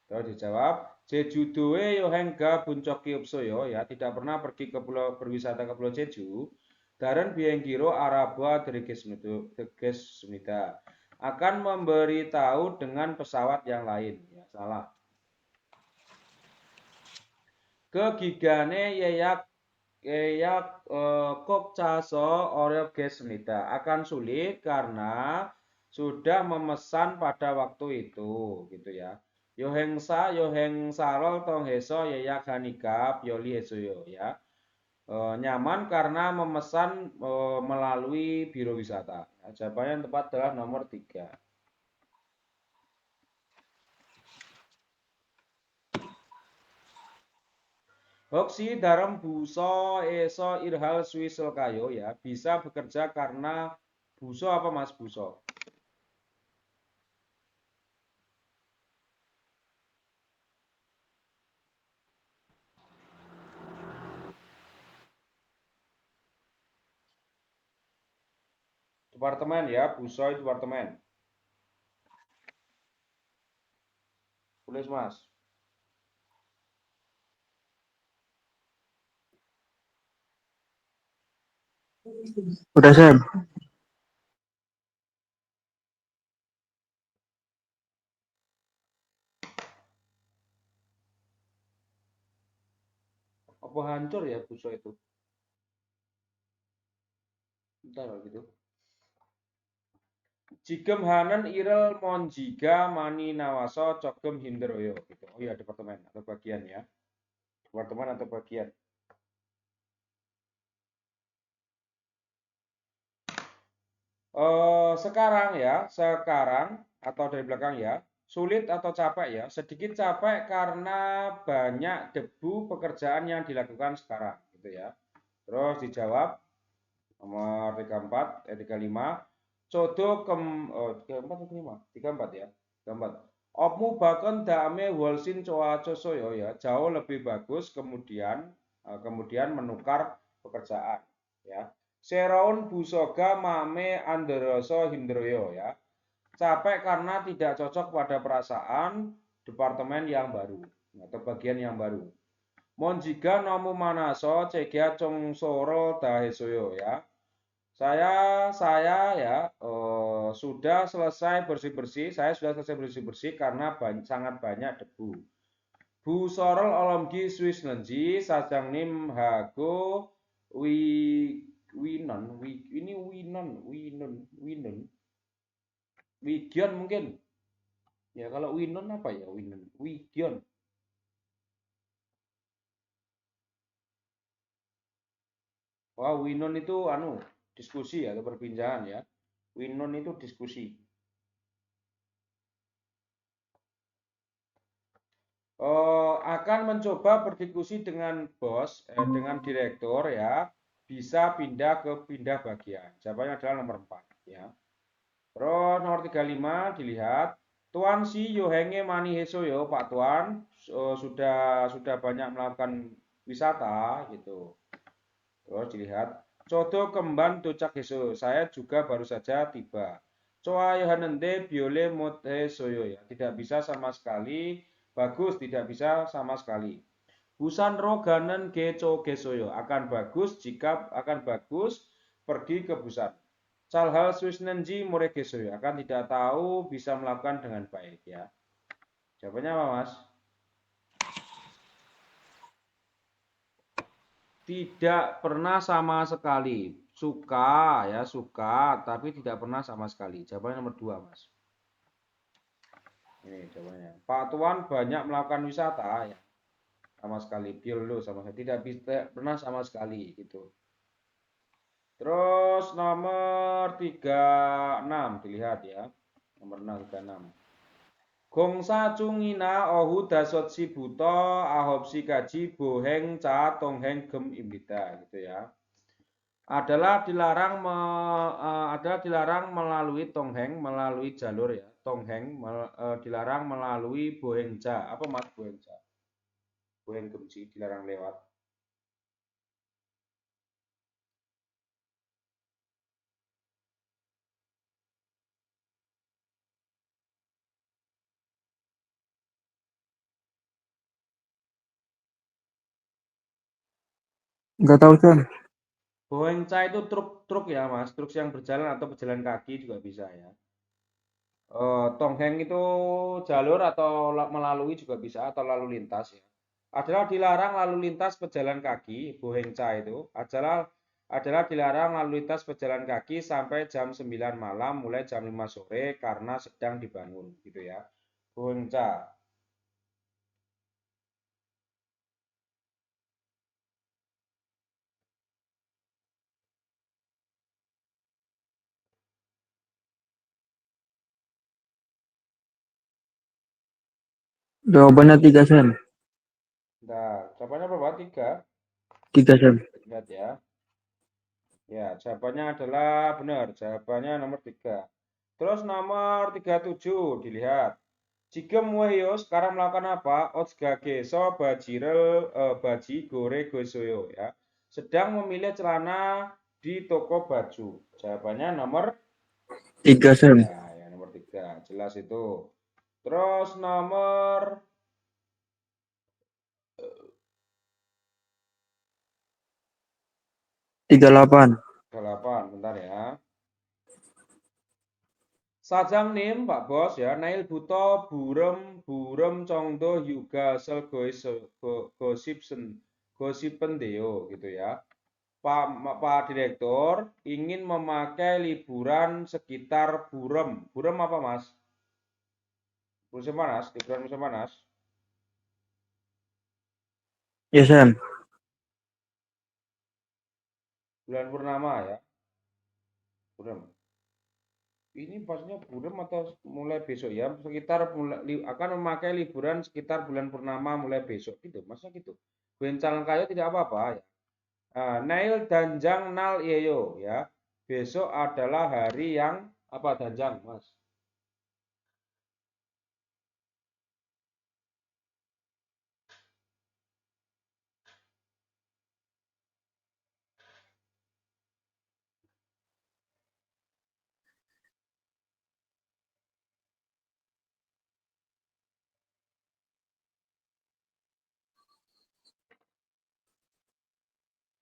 Terus dijawab, Jeju doe yohengga buncok kiupsoyo ya, tidak pernah pergi ke berwisata ke Pulau Jeju. Daren bienggiro Araba Degesmida akan memberitahu dengan pesawat yang lain ya, salah. Kegigane yeyak Kokcaso Oreo Gesmida akan sulit karena sudah memesan pada waktu itu gitu ya. Yoheng Sarol Tongheso Yeyak Hanikap Yoli Hesoyo ya. Nyaman karena memesan melalui biro wisata. Ya, jawabannya yang tepat adalah nomor 3. Hoksi dalam buso eso irhal suisel kayo ya bisa bekerja karena buso apa mas buso? Departemen ya, Busoy departemen. Tulis Mas. Udah Sam. Apa hancur ya Busoy itu? Bentar gitu. Jigem hanen irel monjiga mani nawaso cogem hinderoyo gitu. Oh iya departemen atau bagian ya. Departemen atau bagian. Sekarang ya, sekarang atau dari belakang ya, sulit atau capek ya, sedikit capek karena banyak debu pekerjaan yang dilakukan sekarang gitu ya. Terus dijawab nomor 34, 35. Codo oh, 34 atau 5? 34 ya. 34. Opmu bakon dame wolsin coa cosoyo ya, jauh lebih bagus kemudian menukar pekerjaan ya. Seraun busoga mame anderoso hindroyo ya. Capek karena tidak cocok pada perasaan departemen yang baru atau bagian yang baru. Monjiga nomu manaso cegia cong soro dahesoyo ya. Saya ya sudah selesai bersih-bersih. Saya sudah selesai bersih-bersih karena sangat banyak debu. Bu sorol olomgi Swiss nenji sajang nim hago wi winon wigion mungkin. Ya kalau winon apa ya winon? Wigion. Wah, winon itu diskusi atau perbincangan ya. Winon itu diskusi. Akan mencoba berdiskusi dengan bos, dengan direktur ya, bisa pindah bagian. Jawabannya adalah nomor 4 ya. Terus nomor 35 dilihat, Tuan si Yohenge Mani Heso yo, Pak Tuan sudah banyak melakukan wisata gitu. Terus dilihat, Codo kemban docak Heso, saya juga baru saja tiba. Coa Yohanende Biole Mote Soyo ya, tidak bisa sama sekali, bagus tidak bisa sama sekali. Busan roganen geco gesoyo akan bagus pergi ke Busan. Calhal Swisnenji more gesoyo akan tidak tahu bisa melakukan dengan baik ya. Jawabannya apa Mas? Tidak pernah sama sekali. Suka ya suka tapi tidak pernah sama sekali. Jawabannya nomor 2 Mas. Ini jawabannya. Pak Tuan banyak melakukan wisata ya. Sama sekali. Biolo sama sekali. Tidak pernah sama sekali gitu. Terus nomor 36 dilihat ya. Nomor 36. Gongsa cungina ohu dasot si buto ahob si kaji boheng ca tongheng gem imbita gitu ya. Adalah dilarang melalui tongheng melalui jalur ya. Tongheng dilarang melalui boheng ca. Apa mas boheng ca? Boheng gemci dilarang lewat. Enggak tahu Sam. Bohengca itu truk ya mas, truk yang berjalan atau berjalan kaki juga bisa ya. Tongheng itu jalur atau melalui juga bisa atau lalu lintas ya. Adalah dilarang lalu lintas pejalan kaki, Bohengca itu adalah dilarang lalu lintas pejalan kaki sampai jam 9 malam mulai jam 5 sore karena sedang dibangun gitu ya. Bohengca. Jawabannya 3 Sam. Nah, jawabannya berapa? 3. 3 Sam. Lihat ya. Ya, jawabannya adalah benar. Jawabannya nomor 3. Terus nomor 37 dilihat. Jika Muhyo sekarang melakukan apa? Otsugage so bajirel baji gore gosoyo ya. Sedang memilih celana di toko baju. Jawabannya nomor 3 Sam. Ya, yang nomor 3. Jelas itu. Terus nomor 38. 8. Bentar ya. Sajang nim Pak Bos ya, Nail Buto Burem Burem Congdo Yuga Sel Gosipen Deo gitu ya. Pak Direktur ingin memakai liburan sekitar Burem. Burem apa Mas? Musim panas, liburan musim panas. Ya Sam. Bulan purnama ya. Burem. Ini maksudnya burem atau mulai besok ya? Sekitar akan memakai liburan sekitar bulan purnama mulai besok gitu. Maksudnya gitu. Bencalan kayu tidak apa-apa ya. Nail Danjang Nal Yeyo ya. Besok adalah hari yang apa Danjang, Mas?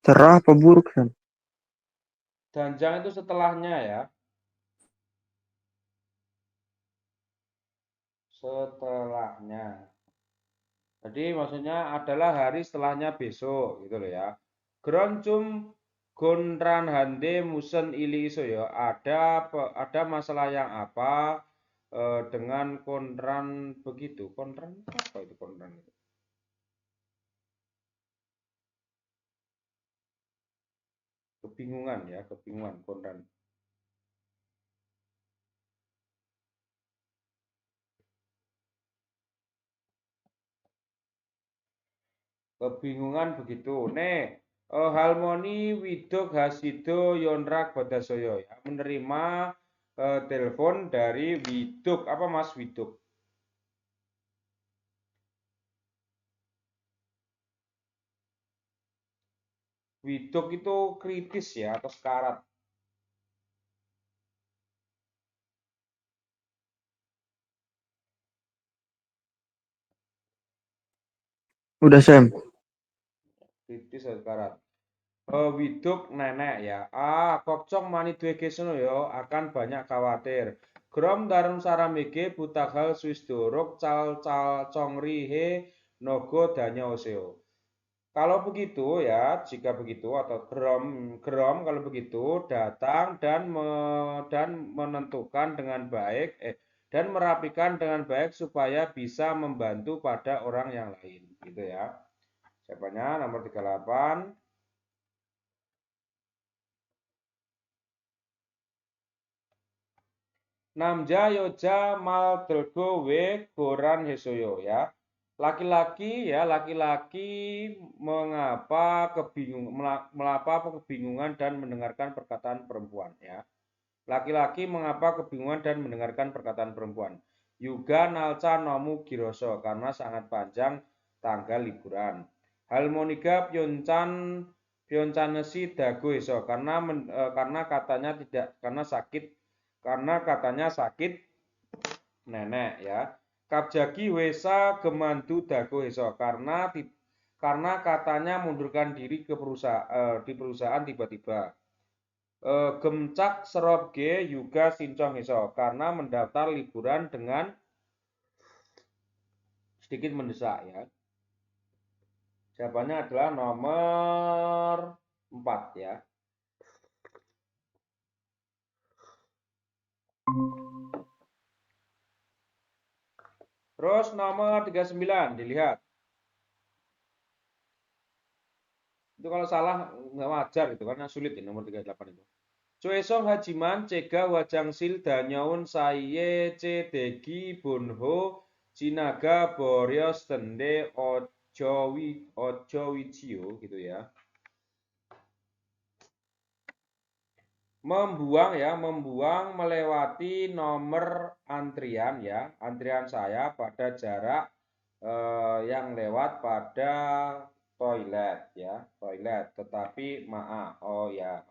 Cerah apa buruk Sam? Danjang itu setelahnya ya. Setelahnya. Jadi maksudnya adalah hari setelahnya besok gitu loh ya. Groncum Gonran Hande Musen Ili iso ya. Ada masalah yang apa dengan Konran begitu? Konran apa itu Konran itu? Kebingungan ya, kebingungan Konran. Kebingungan begitu. Harmoni Widok Hasido Yonrak Badasoyo ya menerima telepon dari Widok. Apa Mas Widok? Widok itu kritis ya atau sekarat. Udah Sam. Kritis atau sekarat. Widok nenek ya. Kokcong mani duwe kesono ya akan banyak khawatir. Grom darum saramege butaghal Swiss dorok cal cal congri he nogo danya oseo. Kalau begitu ya, jika begitu atau Grom kalau begitu datang dan menentukan dengan baik dan merapikan dengan baik supaya bisa membantu pada orang yang lain gitu ya. Siapanya nomor 38. Namja Yoja Mal Delgo We Goran Hesoyo ya. Laki-laki ya, laki-laki mengapa kebingungan dan mendengarkan perkataan perempuan ya. Laki-laki mengapa kebingungan dan mendengarkan perkataan perempuan. Yuga Nalca Nomu Giroso karena sangat panjang tanggal liburan. Harmonika Pyeoncanesi Dago Eso karena katanya tidak karena katanya sakit nenek ya. Kapjagi Wesa Gemandu Dago Eso karena katanya mundurkan diri di perusahaan tiba-tiba. Gemcak Serop G juga Sincong Heso karena mendaftar liburan dengan sedikit mendesak ya. Jawabannya adalah nomor 4 ya. Terus nomor 39 dilihat. Itu kalau salah nggak wajar gitu karena sulit ya nomor 38 itu. Choesong Hajiman Cega Wajangsil Danyaun Saye Cedegi Bunho Cinaga Boryos Tende Ojowicio gitu ya. Membuang melewati nomor antrian ya, antrian saya pada jarak yang lewat pada toilet ya, toilet. Tetapi maaf, oh ya.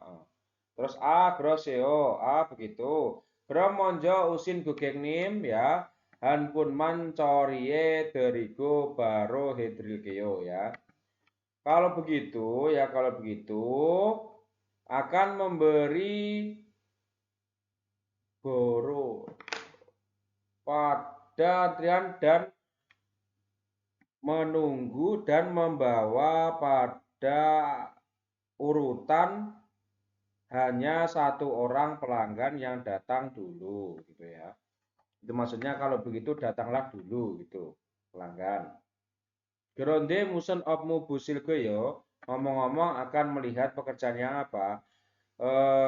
Terus groseo, begitu. Grom monjo usin gugengnim ya. Han pun man corie derigo baro hedrilkeo ya. Kalau begitu akan memberi boro pada Trian dan menunggu dan membawa pada urutan hanya satu orang pelanggan yang datang dulu gitu ya. Itu maksudnya kalau begitu datanglah dulu gitu pelanggan. Geronde musen opmu busil yo ngomong-ngomong akan melihat pekerjaannya apa.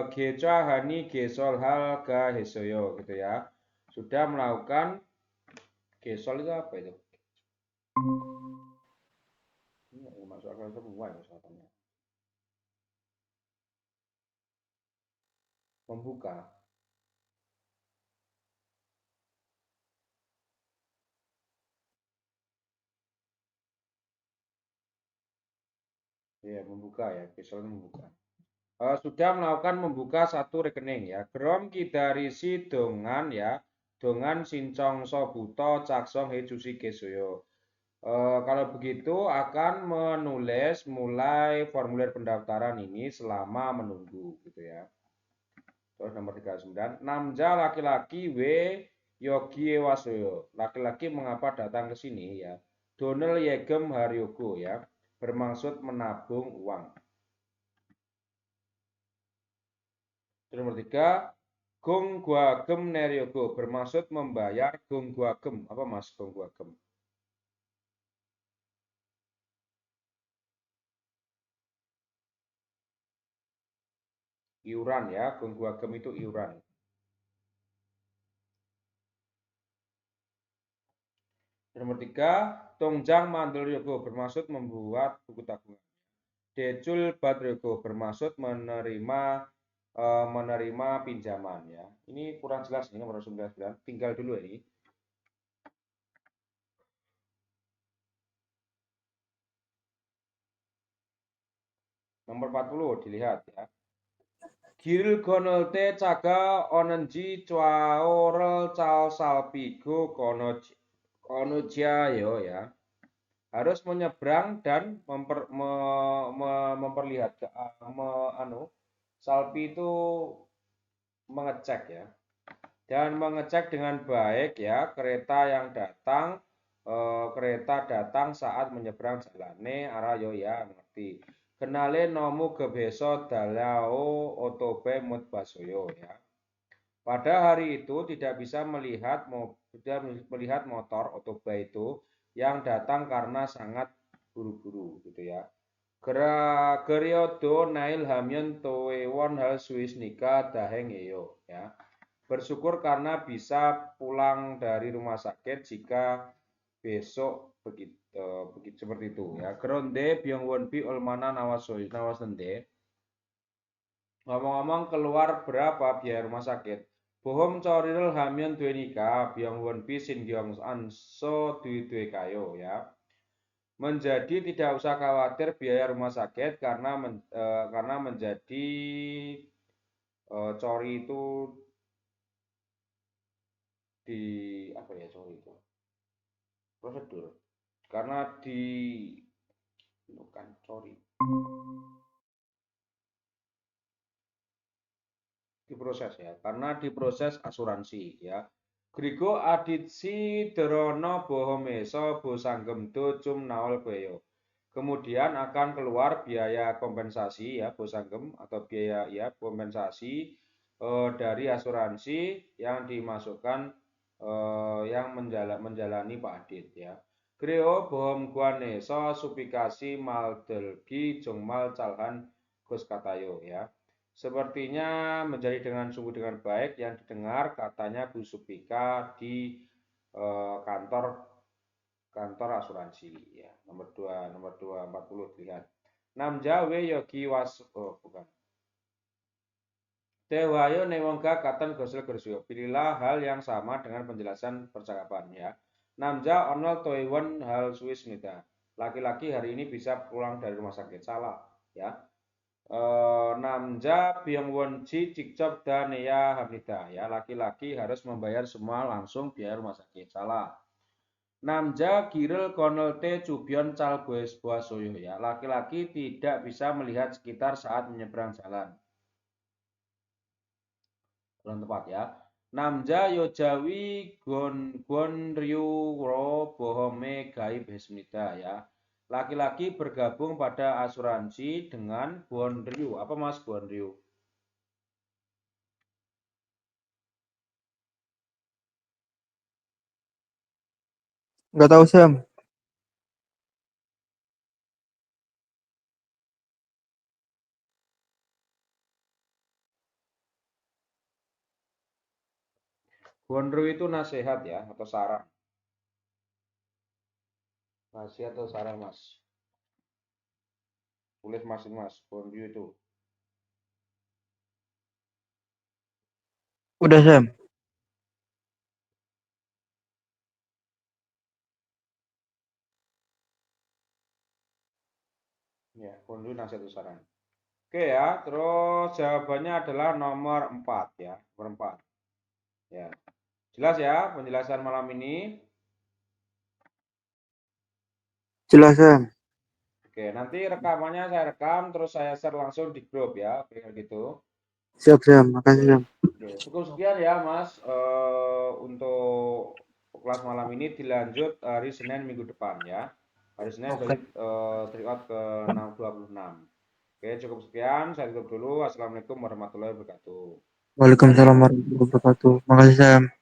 Geca hani gesol hal ga hesoyo gitu ya. Sudah melakukan gesol itu apa itu? Ini masuk akal semua ya soalnya. Membuka. Ya, membuka ya, gesol membuka. Sudah melakukan membuka satu rekening ya. Grom kidarisi dongan ya. Dongan sincong sobuto caksong hejusi kesoyo. Kalau begitu akan menulis mulai formulir pendaftaran ini selama menunggu gitu ya. Terus nomor 39, namja laki-laki W Yogi Wasoyo. Laki-laki mengapa datang ke sini ya? Donel Yegem Haryogo ya. Bermaksud menabung uang. Terus nomor 3, Gong Guagem Neryogo bermaksud membayar Gong Guagem. Apa Mas Gong Guagem? Iuran ya, Gong Guagem itu iuran. Nomor 3, Tongjang Mandel Yogo bermaksud membuat buku tabungan. Decul Badrogo bermaksud menerima pinjaman ya. Ini kurang jelas nih nomor 19, tinggal dulu ini. Nomor 40 dilihat ya. Giril gonolte caga onenji cuaorel cal salpigo konojayo ya. Harus menyeberang dan memperlihatkan salpi itu mengecek ya. Dan mengecek dengan baik ya kereta yang datang saat menyeberang jalane arayo ya ngerti. Kenale nomu gebeso dalao otobe mutbasoyo ya. Pada hari itu tidak bisa melihat motor otoba itu yang datang karena sangat buru-buru gitu ya. Geriodo nail hamyon toewon hal suis nikah daheng ya. Bersyukur karena bisa pulang dari rumah sakit jika besok begitu seperti itu ya. Geronde byongwonbi olmana nawasende. Ngomong-ngomong keluar berapa biaya rumah sakit? Bohom corirel hamyon due nikah byongwonbi singyong anso due kayo ya. Menjadi tidak usah khawatir biaya rumah sakit karena menjadi cori itu di apa ya cori itu prosedur karena bukan cori diproses ya karena diproses asuransi ya. Grigo aditsi derono bohomeso bosanggem cum naol beyo. Kemudian akan keluar biaya kompensasi ya bosanggem atau biaya ya kompensasi dari asuransi yang dimasukkan yang menjalani Pak Adit ya. Kreo bohom guane so supikasi mal delgi jongmal calhan Gus Katayo ya. Sepertinya menjadi dengan sungguh dengan baik yang didengar katanya Bu Supika di kantor asuransi ya. Nomor 40 lihat. Namja we yogi was bukan. Tewayo newongga katan gosel gersyo. Pilihlah hal yang sama dengan penjelasan percakapan ya. Namja onol toiwon hal Swiss nida. Laki-laki hari ini bisa pulang dari rumah sakit. Salah ya. Namja Byungwonji Cikcop dan Nea Hamida ya, laki-laki harus membayar semua langsung biaya rumah sakit. Salah. Namja Giril Konolte Cubyon Calgues Boasoyo ya, laki-laki tidak bisa melihat sekitar saat menyeberang jalan. Belum tepat ya. Namja Yojawi Gon Ryu Ro Bohome Gaib Hesmida ya. Laki-laki bergabung pada asuransi dengan Bon Ryu. Apa Mas Bon Ryu? Nggak tahu, Sam. Bon Ryu itu nasihat ya atau saran. Nasihat atau saran Mas. Tulis Mas. Bon Ryu itu. Udah, Sam. Ya, Bon Ryu nasihat atau saran. Oke ya, terus jawabannya adalah nomor 4 ya. Nomor 4. Ya. Jelas ya penjelasan malam ini? Jelas, Sam. Oke, nanti rekamannya saya rekam terus saya share langsung di grup ya, oke gitu. Siap, Sam. Makasih, Sam. Oke, cukup sekian ya Mas untuk kelas malam ini, dilanjut hari Senin minggu depan ya. Hari Senin Oke. berarti tryout ke 26. Oke, cukup sekian. Saya tutup dulu. Assalamualaikum warahmatullahi wabarakatuh. Waalaikumsalam warahmatullahi wabarakatuh. Makasih, Sam.